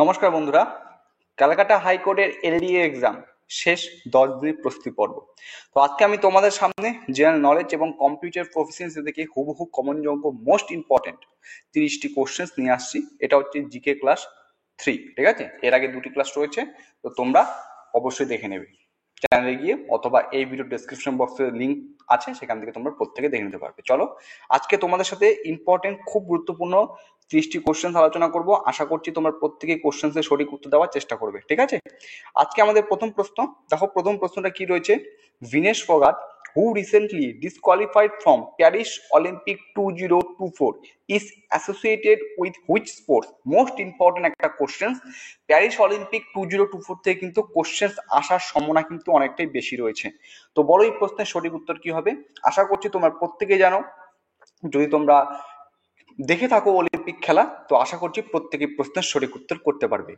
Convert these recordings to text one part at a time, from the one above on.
নমস্কার বন্ধুরা, ক্যালকাটা হাইকোর্টের এলডিএ এক্সাম শেষ 10 দিনের প্রস্তুতি পর্ব। তো আজকে আমি তোমাদের সামনে জেনারেল নলেজ এবং কম্পিউটার প্রফিসিয়েন্সি থেকে হুবহু কমনযোগ্য মোস্ট ইম্পর্টেন্ট 30টি কোশ্চেন্স নিয়ে আসছি। এটা হচ্ছে জিকে ক্লাস 3, ঠিক আছে? এর আগে 2টি ক্লাস রয়েছে, তো তোমরা অবশ্যই দেখে নেবে চ্যানেলে গিয়ে, অথবা এই ভিডিও ডেসক্রিপশন বক্সে লিঙ্ক আছে, সেখান থেকে তোমরা প্রত্যেকে দেখে নিতে পারবে। চলো আজকে তোমাদের সাথে ইম্পর্টেন্ট, খুব গুরুত্বপূর্ণ 30টি কোশ্চেন আলোচনা করব। আশা করছি তোমরা প্রত্যেকেই কোশ্চেন্সের সঠিক উত্তর দেওয়ার চেষ্টা করবে, ঠিক আছে? আজকে আমাদের প্রথম প্রশ্ন দেখো, প্রথম প্রশ্নটা কি রয়েছে। ভিনেশ ফোগাট, হু recently disqualified from Paris Olympic 2024 is associated with which sports? Most important একটা কোশ্চেন। প্যারিস অলিম্পিক 2024 থেকে কিন্তু কোশ্চেন আসার সম্ভাবনা কিন্তু অনেকটাই বেশি রয়েছে। তো বলো এই প্রশ্নের সঠিক উত্তর কি হবে? আশা করছি তোমরা প্রত্যেকেই জানো। যদি তোমরা দেখে থাকো অলিম্পিক খেলা, তো আশা করছি প্রত্যেকে প্রশ্নের সঠিক উত্তর করতে পারবে।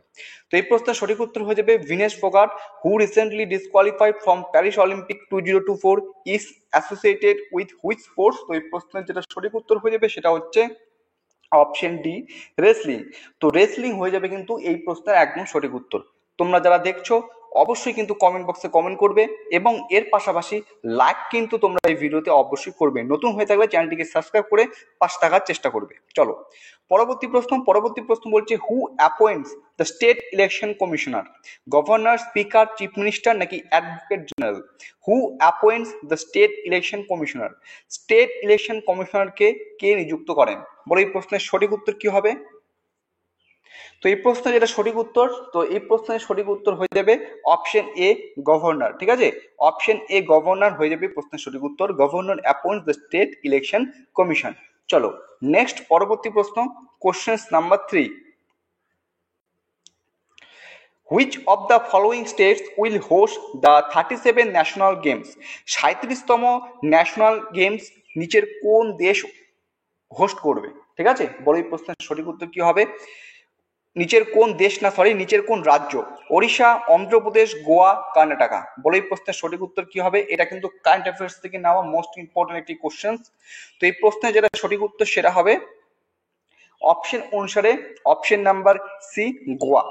তো এই প্রশ্নের সঠিক উত্তর হয়ে যাবে ভিনেশ ফোগাট, হু recently disqualified from Paris Olympic 2024 is associated with which sports? তো এই প্রশ্নের যেটা সঠিক উত্তর হয়ে যাবে সেটা হচ্ছে অপশন ডি, রেসলিং। তো রেসলিং হয়ে যাবে কিন্তু এই প্রশ্নের একদম সঠিক উত্তর। তোমরা যারা দেখছো অবশ্যই কিন্তু কমেন্ট বক্সে কমেন্ট করবে, এবং এর পাশাপাশি লাইক কিন্তু তোমরা এই ভিডিওতে অবশ্যই করবে। নতুন হয়ে থাকলে চ্যানেলটিকে সাবস্ক্রাইব করে পাশে থাকার চেষ্টা করবে। চলো পরবর্তী প্রশ্ন বলছে, who appoints the state election commissioner? Governor, speaker, chief minister নাকি advocate general? Who appoints the state election commissioner? State election কমিশনারকে কে নিযুক্ত করেন? বলো এই প্রশ্নের সঠিক উত্তর কি হবে? তো এই প্রশ্নের যেটা সঠিক উত্তর, তো এই প্রশ্নের সঠিক উত্তর হয়ে যাবে অপশন এ, গভর্নর। ঠিক আছে, অপশন এ, গভর্নর হয়ে যাবে প্রশ্নের সঠিক উত্তর। Governor অ্যাপয়েন্টস the state election commission. চলো নেক্সট, পরবর্তী প্রশ্ন, question number 3। Which of the following states will host the 37 national games? 37তম ন্যাশনাল গেমস নিচের কোন দেশ হোস্ট করবে? ঠিক আছে, বলো এই প্রশ্নের সঠিক উত্তর কি হবে? নিচের কোন দেশ না, সরি, নিচের কোন রাজ্য? ওড়িশা, অন্ধ্রপ্রদেশ, গোয়া, কর্ণাটকা। বলো এই প্রশ্নের সঠিক উত্তর কি হবে? এটা কিন্তু কারেন্ট অ্যাফেয়ার্স থেকে নেওয়া মোস্ট ইম্পর্টেন্ট একটি কোশ্চেন। তো এই প্রশ্নের যেটা সঠিক উত্তর সেটা হবে অপশন অনুসারে option number C, Goa.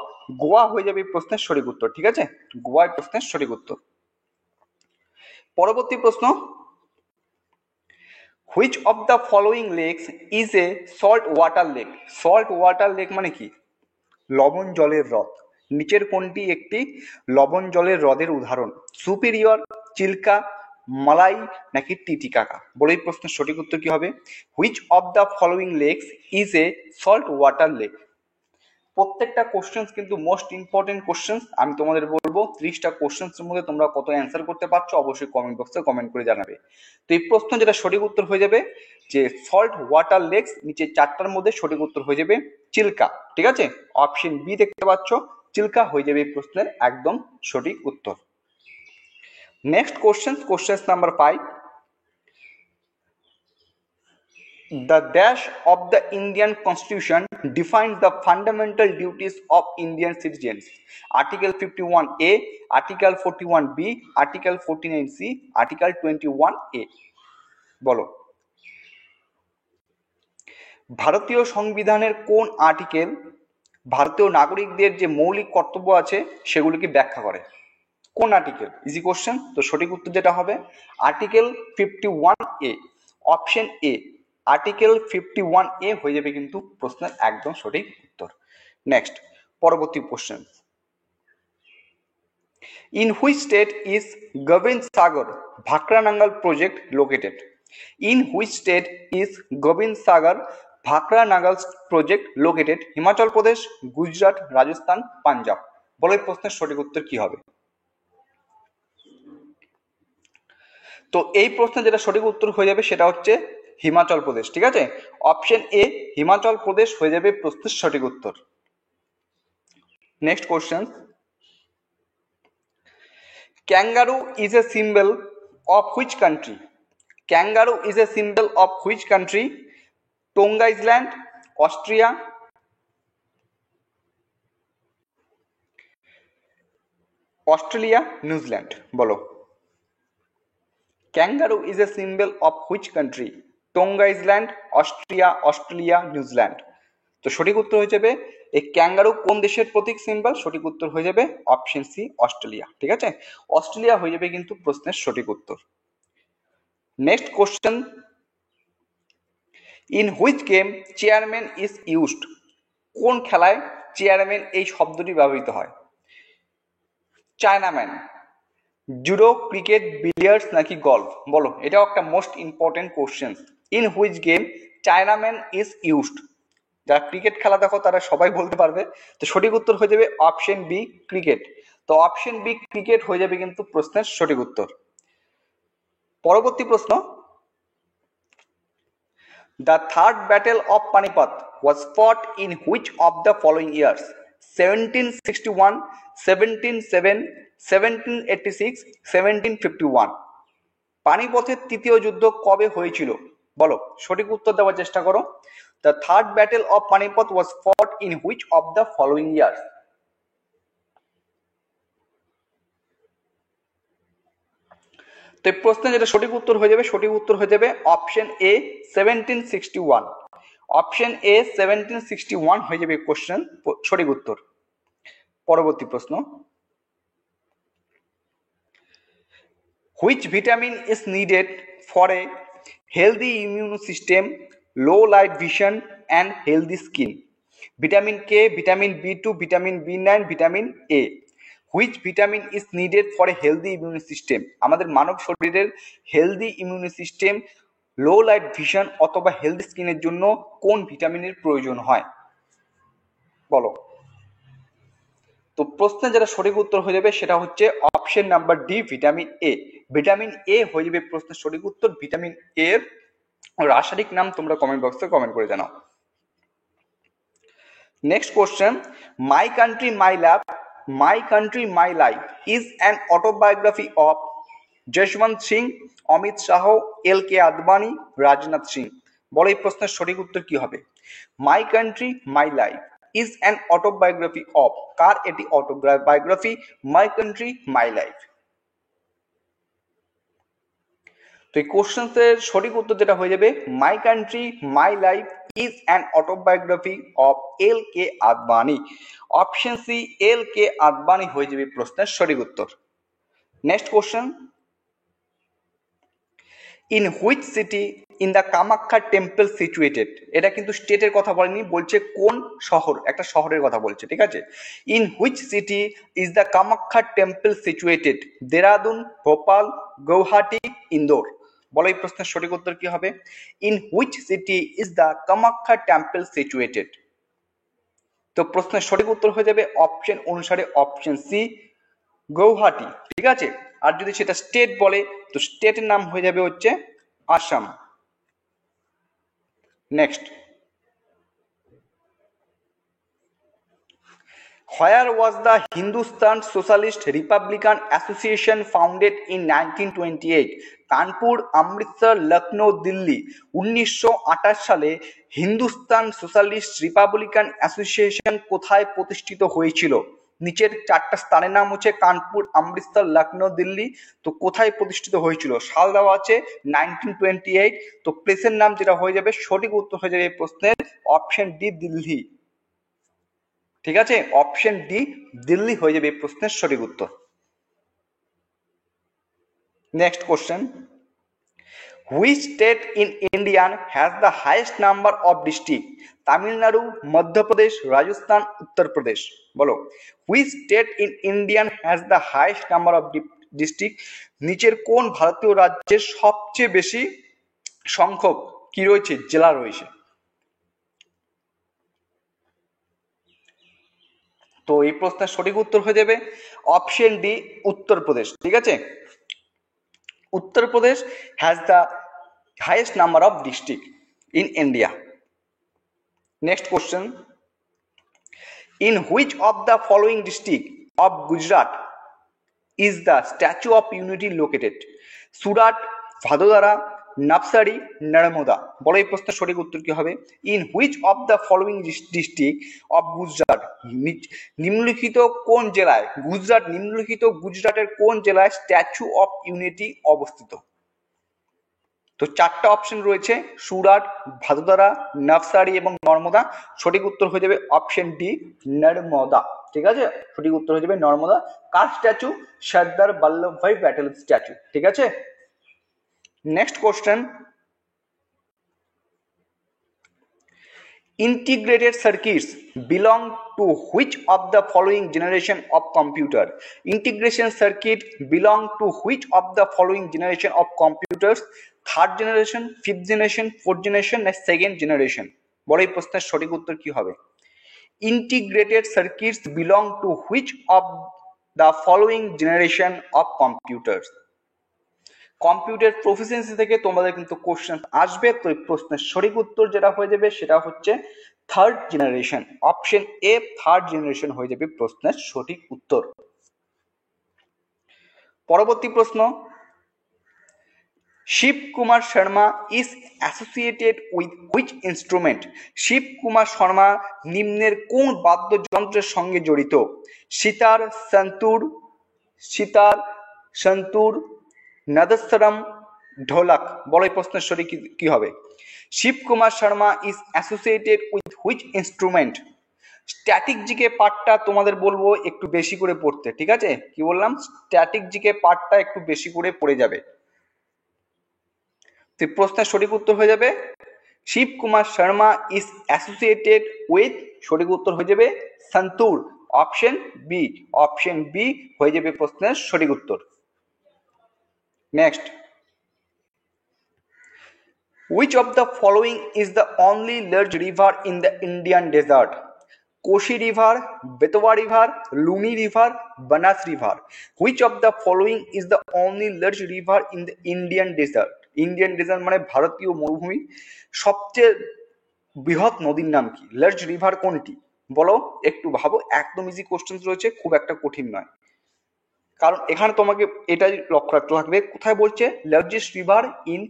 Goa হয়ে যাবে এই প্রশ্নের সঠিক উত্তর। ঠিক আছে, গোয়া এই প্রশ্নের সঠিক উত্তর। পরবর্তী প্রশ্ন, which of the following lakes is a salt water lake? Salt water lake মানে কি? লবণ জলের হ্রদ। নিচের কোনটি একটি লবণ জলের হ্রদের উদাহরণ? সুপিরিয়র, চিল্কা, মালাই নাকি টিটিকাকা? বলে এই প্রশ্নের সঠিক উত্তর কি হবে? Which of the following lakes is a salt water lake? প্রত্যেকটা কোশ্চেন কিন্তু মোস্ট ইম্পর্টেন্ট কোশ্চেন। আমি তোমাদের বলবো 30টা কোশ্চেন্সের মধ্যে তোমরা কত অ্যান্সার করতে পারছো অবশ্যই কমেন্ট বক্সে কমেন্ট করে জানাবে। তো এই প্রশ্ন যেটা সঠিক উত্তর হয়ে যাবে যে সল্ট ওয়াটার লেকস, নিচে 4টার মধ্যে সঠিক উত্তর হয়ে যাবে চিল্কা। ঠিক আছে, অপশন বি দেখতে পাচ্ছ, চিল্কা হয়ে যাবে এই প্রশ্নের একদম সঠিক উত্তর। Next question number 5। The dash of the Indian Constitution defines the fundamental duties of Indian citizens. Article 51A, Article 41B, Article 49C, Article 21A. বলো ভারতীয় সংবিধানের কোন আর্টিকেল ভারতীয় নাগরিকদের যে মৌলিক কর্তব্য আছে সেগুলিকে ব্যাখ্যা করে? কোন আর্টিকেল? Easy question. তো সঠিক উত্তর যেটা হবে article 51A, option A, article 51A হয়ে যাবে কিন্তু প্রশ্নের একদম সঠিক উত্তর। নেক্সট, পরবর্তী question, in which state is Gobind Sagar Bhakra Nangal project located? In which state is Gobind Sagar Bhakra Nangal project located? Himachal Pradesh, Gujarat, Rajasthan, Punjab. বলো এই প্রশ্নের সঠিক উত্তর কি হবে? তো এই প্রশ্নের যেটা সঠিক উত্তর হয়ে যাবে সেটা হচ্ছে হিমাচল প্রদেশ। ঠিক আছে, অপশন এ, হিমাচল প্রদেশ হয়ে যাবে প্রশ্নের সঠিক উত্তর। Next question, kangaroo is a symbol of which country? Kangaroo is a symbol of which country? Tonga island, Austria, Australia, New Zealand. বলো kangaroo is a symbol of which country? Tonga island, Austria, Australia, New Zealand. তো সঠিক উত্তর হয়ে যাবে এই kangaroo কোন দেশের প্রতীক symbol? সঠিক উত্তর হয়ে যাবে অপশন সি অস্ট্রেলিয়া। ঠিক আছে, অস্ট্রেলিয়া হয়ে যাবে কিন্তু প্রশ্নের সঠিক উত্তর। Next question, in which game chairman is used? কোন খেলায় চেয়ারম্যান এই শব্দটি ব্যবহৃত হয়? চায়নাম্যান, জুডো, ক্রিকেট, বিলিয়ার্ডস নাকি গলফ? বলো, এটাও একটা most important question. In which game Chinaman is used? যারা ক্রিকেট খেলা দেখো তারা সবাই বলতে পারবে। তো সঠিক উত্তর হয়ে যাবে অপশন বি ক্রিকেট। তো অপশন বি ক্রিকেট হয়ে যাবে কিন্তু প্রশ্নের সঠিক উত্তর। পরবর্তী প্রশ্ন, the third battle of Panipat was fought in which of the following years? 1761, 1707, 1786, 1751। পানিপথের তৃতীয় যুদ্ধ কবে হয়েছিল? বলো, সঠিক উত্তর দেওয়ার চেষ্টা করো। The third battle of Panipat was fought in which of the following years? তো এই প্রশ্নে যেটা সঠিক উত্তর হয়ে যাবে, সঠিক উত্তর হয়ে যাবে অপশন এ 1761। অপশন এ 1761 হয়ে যাবে কোশ্চেন সঠিক উত্তর। পরবর্তী প্রশ্ন, which vitamin is needed for a healthy immune system, low light vision and healthy skin? Vitamin K, vitamin B two, vitamin B nine, vitamin A. Which vitamin is needed for a healthy immune system? আমাদের মানব শরীরের healthy immune system, low light vision অথবা healthy স্কিনের জন্য কোন ভিটামিনের প্রয়োজন হয়? বলো। তো প্রশ্নে যেটা সঠিক উত্তর হয়ে যাবে সেটা হচ্ছে option number D vitamin A. Vitamin A হয়ে যাবে প্রশ্নের সঠিক উত্তর। ভিটামিন এর রাসায়নিক নাম তোমরা কমেন্ট বক্সে কমেন্ট করে জানাও। Next question, my country my lab, my country my life is an autobiography of Jaswant Singh, Amit Shah, L K Advani, Rajnath Singh? বলো এই প্রশ্নের সঠিক উত্তর কি হবে? My country my life is an autobiography of, কার এটি autobiography? My country my life. তো এই কোশ্চেন্সের সঠিক উত্তর যেটা হয়ে যাবে my country my life is an autobiography of L K Advani. Option C L K Advani হয়ে যাবে প্রশ্নের সঠিক উত্তর। Next question, in which city in the Kamakhya temple situated? এটা কিন্তু স্টেটের কথা বলেনি, বলছে কোন শহর, একটা শহরের কথা বলছে। ঠিক আছে, in which city is the Kamakhya temple situated? Dehradun, Bhopal, Guwahati, Indore? বলো এই প্রশ্নের সঠিক উত্তর কি হবে? In which city is the Kamakhya temple situated? তো প্রশ্নের সঠিক উত্তর হয়ে যাবে অপশন অনুসারে অপশন সি গৌহাটি। ঠিক আছে, আর যদি সেটা স্টেট বলে তো স্টেটের নাম হয়ে যাবে হচ্ছে Assam. Next, where was the Hindustan Socialist Republican Association founded in 1928? Kanpur, Amritsar, Lucknow, Delhi? 1928 সালে হিন্দুস্তান সোশ্যালিস্ট রিপাবলিকান অ্যাসোসিয়েশন কোথায় প্রতিষ্ঠিত হয়েছিল? নিচের চারটা স্থানের নাম হচ্ছে কানপুর, অমৃতসর, লখনৌ, দিল্লি। তো কোথায় প্রতিষ্ঠিত হয়েছিল? সাল দেওয়া আছে 1928। তো প্লেসের নাম যেটা হয়ে যাবে সঠিক উত্তর হয়ে যাবে এই প্রশ্নের অপশন ডি দিল্লি। ঠিক আছে, অপশন ডি দিল্লি হয়ে যাবে এই প্রশ্নের সঠিক উত্তর। Next question, which state in Indian has the highest number of district? Tamil Nadu, Madhya Pradesh, Rajasthan, Uttar Pradesh? বলো, which state in Indian has the highest number of district? নিচের কোন ভারতীয় রাজ্যের সবচেয়ে বেশি সংখ্যক কি রয়েছে, জেলা রয়েছে? তো এই প্রশ্নের সঠিক উত্তর হয়ে যাবে অপশন ডি উত্তরপ্রদেশ। ঠিক আছে, Uttar Pradesh has the highest number of district in India. Next question, in which of the following district of Gujarat is the Statue of Unity located? Surat, Vadodara, Navsari, Narmada? বলো এই প্রশ্নের সঠিক উত্তর কি হবে? In which of the following district of Gujarat, নিম্নলিখিত কোন জেলায়, গুজরাট নিম্নলিখিত গুজরাটের কোন জেলায় স্ট্যাচু অফ ইউনিটি অবস্থিত? তো চারটা অপশন রয়েছে, সুরাট, ভাদোদারা, নভসারি এবং নর্মদা। সঠিক উত্তর হয়ে যাবে অপশন ডি, নর্মদা। ঠিক আছে, সঠিক উত্তর হয়ে যাবে নর্মদা। কার স্ট্যাচু? সর্দার বল্লভভাই প্যাটেল স্ট্যাচু। ঠিক আছে, next question, integrated circuits belong to which of the following generation of computer? Integration circuit belong to which of the following generation of computers? Third generation, fifth generation, fourth generation না second generation? বড় এই প্রশ্নের সঠিক উত্তর কি হবে? Integrated circuits belong to which of the following generation of computers? Computer proficiency থেকে তোমাদের কিন্তু কোশ্চেন আসবে। তো এই প্রশ্নের সঠিক উত্তর যেটা হয়ে যাবে সেটা হচ্ছে third generation. Option A, third generation হয়ে যাবে প্রশ্নের সঠিক উত্তর। পরবর্তী প্রশ্ন, Shiv Kumar Sharma is associated with which instrument? Shiv Kumar Sharma নিম্নের কোন বাদ্যযন্ত্রের সঙ্গে জড়িত? সিতার, সন্তুর, নাদস্বরম, ঢোলক? বলো এই প্রশ্নের সঠিক কি হবে? Shiv Kumar Sharma is associated with which instrument? Static GK পার্টটা তোমাদের বলবো একটু বেশি করে পড়তে। ঠিক আছে, কি বললাম? স্ট্যাটিক জিকে পার্টটা একটু বেশি করে পড়ে যাবে। তো প্রশ্নের সঠিক উত্তর হয়ে যাবে Shiv Kumar Sharma is associated with, সঠিক উত্তর হয়ে যাবে santoor. Option B, option B হয়ে যাবে প্রশ্নের সঠিক উত্তর। Next, which of the following is the only large river in the Indian desert? Koshi river, Betwa river, Luni river, Banas river? Which of the following is the only large river in the Indian desert? Indian desert মানে ভারতীয় মরুভূমি সবচেয়ে বৃহৎ নদীর নাম কি? Large river কোনটি? বলো, একটু ভাবো। একদম ইজি কোশ্চেন রয়েছে, খুব একটা কঠিন নয়, কারণ এখানে তোমাকে এটাই লক্ষ্য রাখতে থাকবে কোথায় বলছে largest river in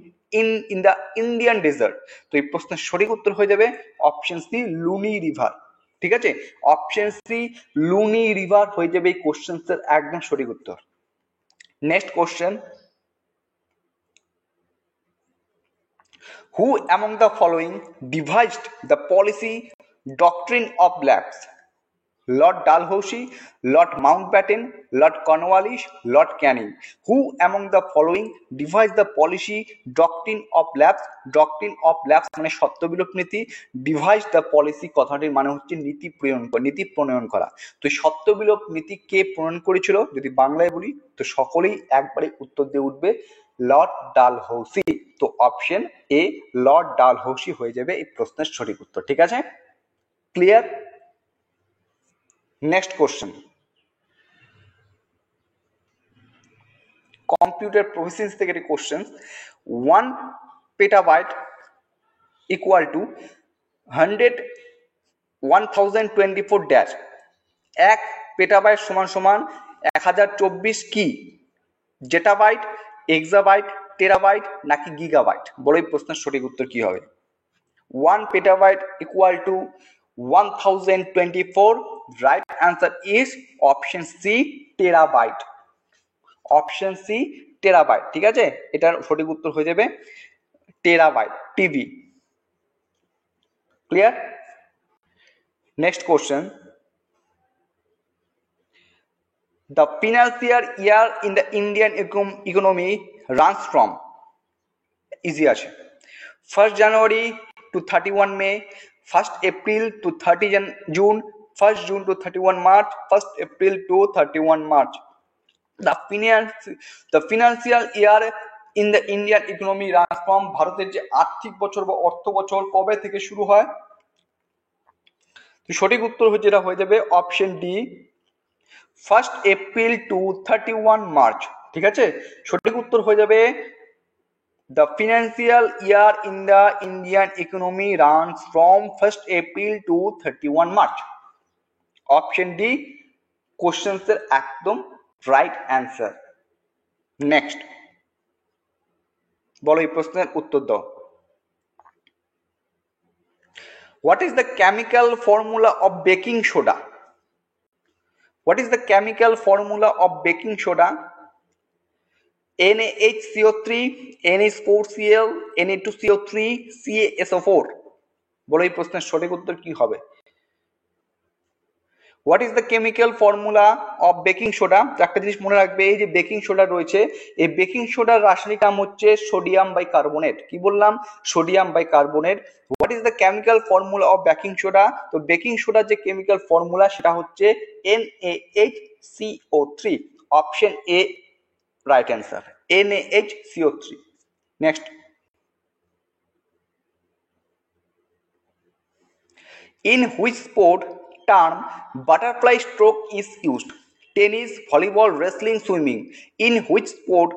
in the Indian desert. তো এই প্রশ্নের সঠিক উত্তর হয়ে যাবে অপশন সি, লুনি রিভার। ঠিক আছে, অপশন সি, লুনি রিভার হয়ে যাবে এই কোশ্চেন্সের একদম সঠিক উত্তর। Next question, who among the following devised the policy doctrine of lapse? Lord Dalhousie, Lord Mountbatten, Lord Cornwallis, Lord Canning? Who among the following devised the policy doctrine of lapse? Doctrine of lapse মানে সত্যবিলোপ নীতি, devised the policy কথাটির মানে হচ্ছে নীতি প্রণয়ন করা। তো সত্যবিলোপ নীতি কে প্রণয়ন করেছিল যদি বাংলায় বলি, তো সকলেই একবারে উত্তর দিয়ে উঠবে লর্ড ডালহৌসি। তো অপশন এ, লর্ড ডালহৌসি হয়ে যাবে এই প্রশ্নের সঠিক উত্তর। ঠিক আছে, clear? Next question, computer proficiency থেকে একটি question, 1 petabyte equal to 1024 dash. 1 petabyte সমান সমান 1024 কি? জেটাবাইট, এক্সাবাইট, টেরাবাইট নাকি গিগাবাইট? বলো এই প্রশ্নের সঠিক উত্তর কি হবে? 1 petabyte equal to 1024. Right answer is option C, terabyte. Option C, terabyte. ঠিক আছে, এটার সঠিক উত্তর হয়ে যাবে terabyte, TB. Clear? Next question, the financial year in the Indian economy runs from, easy আছে, 1st January to 31 May, 1st April to 30 June, 1st June to 31 March, 1st April to 31 March. The financial year in the Indian economy runs from, ভারতের যে আর্থিক বছর বা অর্থ বছর কবে থেকে শুরু হয়? তো সঠিক উত্তর যেটা হয়ে যাবে option D, 1st April to 31 March। ঠিক আছে, সঠিক উত্তর হয়ে যাবে the financial year in the Indian economy runs from 1st April to 31 March. Option D, questions এর একদম রাইট অ্যান্সার। নেক্সট, বলো এই প্রশ্নের উত্তর দাও। What is the chemical formula of baking soda? What is the chemical formula of baking soda? NaHCO3, NH4Cl, Na2CO3, CaSO4। বলো এই প্রশ্নের সঠিক উত্তর কি হবে? What is the chemical formula of baking soda? একটা জিনিস মনে রাখবে, এই যে বেকিং সোডা রয়েছে, এই বেকিং সোডার রাসায়নিক নাম হচ্ছে সোডিয়াম বাইকার্বনেট। কি বললাম? Sodium bicarbonate. What is the chemical formula of baking soda? তো বেকিং সোডার যে কেমিক্যাল ফর্মুলা সেটা হচ্ছে NaHCO3। Option A right answer, NaHCO3। Next, in which sport term butterfly stroke is used? Tennis, volleyball, wrestling, swimming. In which sport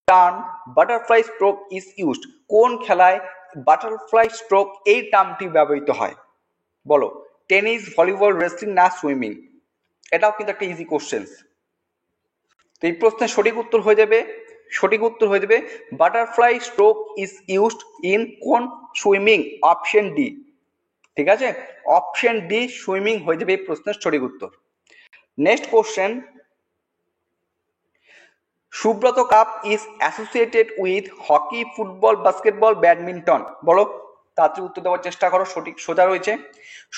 term butterfly stroke is used? কোন খেলায় butterfly stroke এই টার্মটি ব্যবহৃত হয়? বলো, tennis, volleyball, wrestling না swimming? এটাও কিন্তু একটা ইজি কোশ্চেন। তো এই প্রশ্নের সঠিক উত্তর হয়ে যাবে butterfly stroke is used in কোন? সুইমিং। Option D. ঠিক আছে, অপশন ডি সুইমিং হয়ে যাবে এই প্রশ্নের সঠিক উত্তর। Next question, Subroto cup is associated with hockey, football, basketball, badminton? বলো, তাড়াতাড়ি উত্তর দেওয়ার চেষ্টা করো, সঠিক সোজা রয়েছে।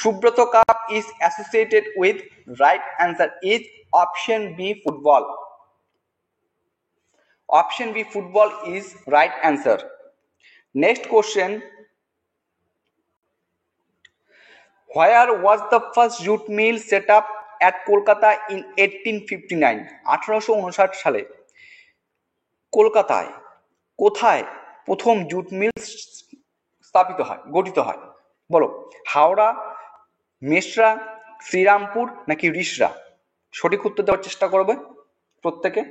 Subroto cup is associated with, right answer is option B football. Option B football is right answer. Next question, Where was the first jute mill set up at Kolkata in 1859? 1859 সালে কলকাতায় কোথায় প্রথম জুট মিল গঠিত হয়? বলো, হাওড়া, মেসরা, শ্রীরামপুর নাকি রিষড়া? সঠিক উত্তর দেওয়ার চেষ্টা করবে প্রত্যেকে।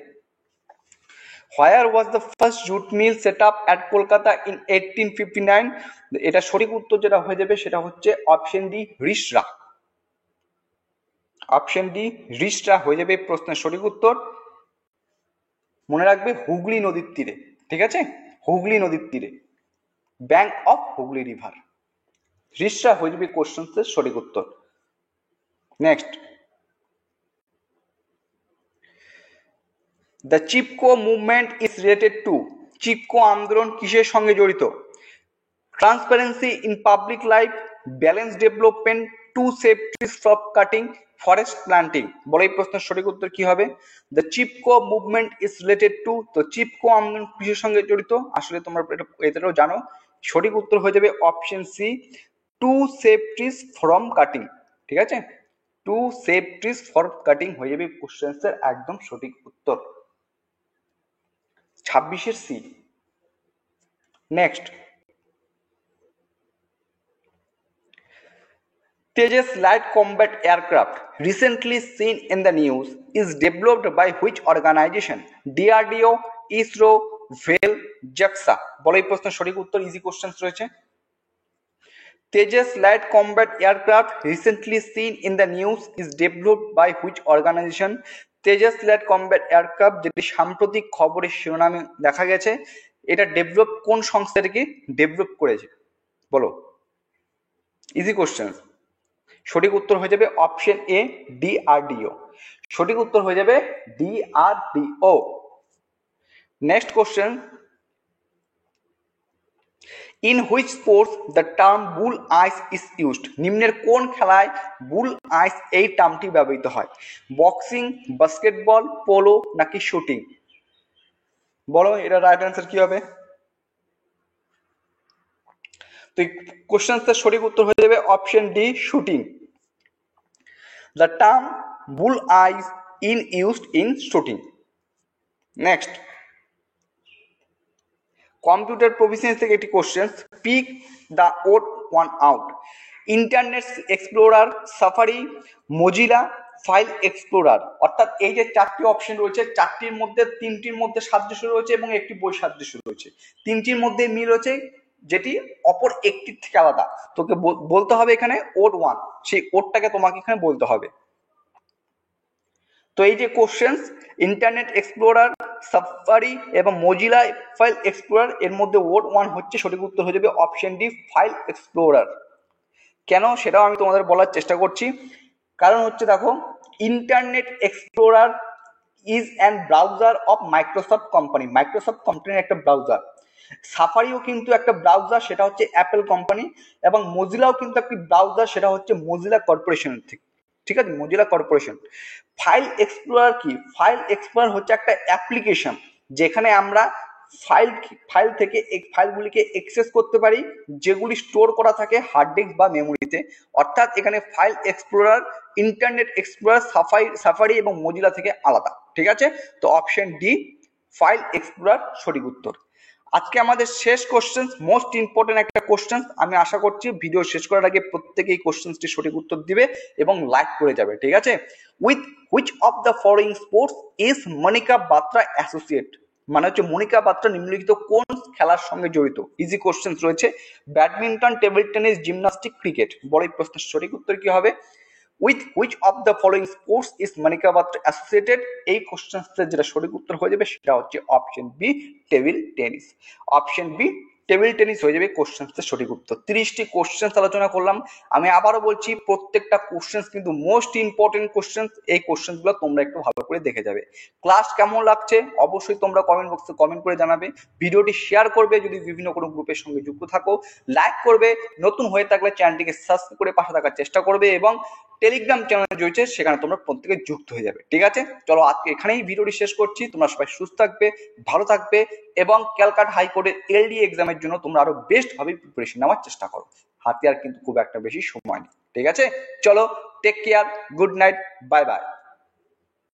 Where was the first jute mill set up at Kolkata in 1859? এটা সঠিক উত্তর যেটা হয়ে যাবে সেটা হচ্ছে option D Rishra. Option D Rishra হয়ে যাবে প্রশ্নের সঠিক উত্তর। মনে রাখবে হুগলি নদীর তীরে, ঠিক আছে, হুগলি নদীর তীরে, bank of Hooghly river. Rishra হয়ে যাবে কোশ্চেন্সের সঠিক উত্তর। Next, the Chipko movement is related to? Chipko আন্দোলন কিসের সঙ্গে জড়িত? Transparency in public life, balance development, two save trees from cutting, forest planting? বলো এই প্রশ্নের সঠিক উত্তর কি হবে? The Chipko movement is related to, তো চিপকো আন্দোলন কিসের সঙ্গে জড়িত? আসলে তোমরা এটাও জানো, সঠিক উত্তর হয়ে যাবে option C, to save trees from cutting. ঠিক আছে, to save trees from cutting হয়ে যাবে কোশ্চেন্সের একদম সঠিক উত্তর, 26-এর C. Next, Tejas light combat aircraft recently seen in the news is developed by which organization? DRDO, ISRO, VEL, JAXA? বলো এই প্রশ্নের সঠিক উত্তর, ইজি কোশ্চেন রয়েছে। Tejas light combat aircraft recently seen in the news is developed by which organization? Tejas light combat aircraft যেটি সাম্প্রতিক খবরের শিরোনামে দেখা গেছে, এটা ডেভেলপ কোন সংস্থা থেকে ডেভেলপ করেছে? বলো, ইজি কোশ্চেন। সঠিক উত্তর হয়ে যাবে অপশন এ ডিআরডিও। সঠিক উত্তর হয়ে যাবে DRDO. Next question, in which sports the term bull eyes is used? নিম্নের কোন খেলায় বুল আইস এই টার্মটি ব্যবহৃত হয়? বক্সিং, বাস্কেটবল, পোলো নাকি শুটিং? বলো এটা রাইট অ্যান্সার কি হবে? তো এই কোশ্চেন্সের সঠিক উত্তর হয়ে যাবে option D shooting. The term bull eyes is used in shooting. Next, computer proficiency থেকে একটি question, pick the odd one out. Internet explorer, Safari, Mozilla, file explorer. অর্থাৎ এই যে চারটি অপশন রয়েছে, চারটির মধ্যে তিনটির মধ্যে সাদৃশ্য রয়েছে এবং একটি বৈসাদৃশ্য রয়েছে। তিনটির মধ্যে মিল রয়েছে, যেটি অপর একটির থেকে আলাদা। তোকে বলতে হবে এখানে ওড ওয়ান, সেই ওডটাকে তোমাকে এখানে বলতে হবে। তো এই যে কোশ্চেন্স, ইন্টারনেট এক্সপ্লোরার, সাফারি এবং মজিলা ফাইল এক্সপ্লোরার, এর মধ্যে ওড ওয়ান হচ্ছে সঠিক উত্তর হয়ে যাবে অপশন ডি ফাইল এক্সপ্লোরার। কেন সেটাও আমি তোমাদের বলার চেষ্টা করছি। কারণ হচ্ছে দেখো, internet explorer is an browser of Microsoft company, Microsoft কোম্পানির একটা ব্রাউজার। সাফারিও কিন্তু একটা ব্রাউজার, সেটা হচ্ছে অ্যাপেল কোম্পানি, এবং মজিলাও কিন্তু একটি ব্রাউজার, সেটা হচ্ছে মজিলা কর্পোরেশনের থেকে, ঠিক আছে, মজিলা কর্পোরেশন। ফাইল এক্সপ্লোরার কি? ফাইল এক্সপ্লোরার হচ্ছে একটা অ্যাপ্লিকেশন যেখানে আমরা ফাইল থেকে এই ফাইলগুলিকে অ্যাক্সেস করতে পারি যেগুলি স্টোর করা থাকে হার্ড ডিস্ক বা মেমোরিতে। অর্থাৎ এখানে file explorer, internet explorer, safari এবং মজিলা থেকে আলাদা, ঠিক আছে। তো অপশন ডি ফাইল এক্সপ্লোরার সঠিক উত্তর। আজকে আমাদের শেষ কোশ্চেন, মোস্ট ইম্পর্টেন্ট একটা কোশ্চেন। আমি আশা করছি ভিডিও শেষ করার আগে প্রত্যেকে এই কোশ্চেনটি সঠিক উত্তর দিবে এবং লাইক করে যাবে, ঠিক আছে। With which of the following sports is Manika Batra associate, মানে হচ্ছে মনিকা বাত্রা নিম্নলিখিত কোন খেলার সঙ্গে জড়িত? ইজি কোশ্চেন রয়েছে, badminton, table tennis, gymnastic, cricket. বড় এই প্রশ্নের সঠিক উত্তর কি হবে? With which of the following sports is Manika Batra associated, এই কোশ্চেনের যেটা সঠিক উত্তর হয়ে যাবে সেটা হচ্ছে option B table tennis. Option B table tennis হয়ে যাবে কোশ্চেনের সঠিক উত্তর। 30টি কোশ্চেন আলোচনা করলাম। আমি আবারও বলছি প্রত্যেকটা কোশ্চেন কিন্তু মোস্ট ইম্পর্টেন্ট কোশ্চেন। এই কোশ্চেনগুলো তোমরা একটু ভালো করে দেখে যাবে। ক্লাস কেমন লাগছে অবশ্যই তোমরা কমেন্ট বক্সে কমেন্ট করে জানাবে। ভিডিওটি শেয়ার করবে যদি বিভিন্ন কোনো গ্রুপের সঙ্গে যুক্ত থাকো, লাইক করবে, নতুন হয়ে থাকলে চ্যানেলটিকে সাবস্ক্রাইব করে পাশে থাকার চেষ্টা করবে, এবং টেলিগ্রাম চ্যানেল রয়েছে সেখানে তোমরা প্রত্যেকে যুক্ত হয়ে যাবে, ঠিক আছে। চলো আজকে এখানেই ভিডিওটি শেষ করছি। তোমরা সবাই সুস্থ থাকবে, ভালো থাকবে, এবং ক্যালকাটা হাইকোর্টের এলডি এক্সামের জন্য তোমরা আরো বেস্ট ভাবে প্রিপারেশন নেওয়ার চেষ্টা করো। হাতে আর কিন্তু খুব একটা বেশি সময় নেই, ঠিক আছে। চলো, take care, good night, bye by.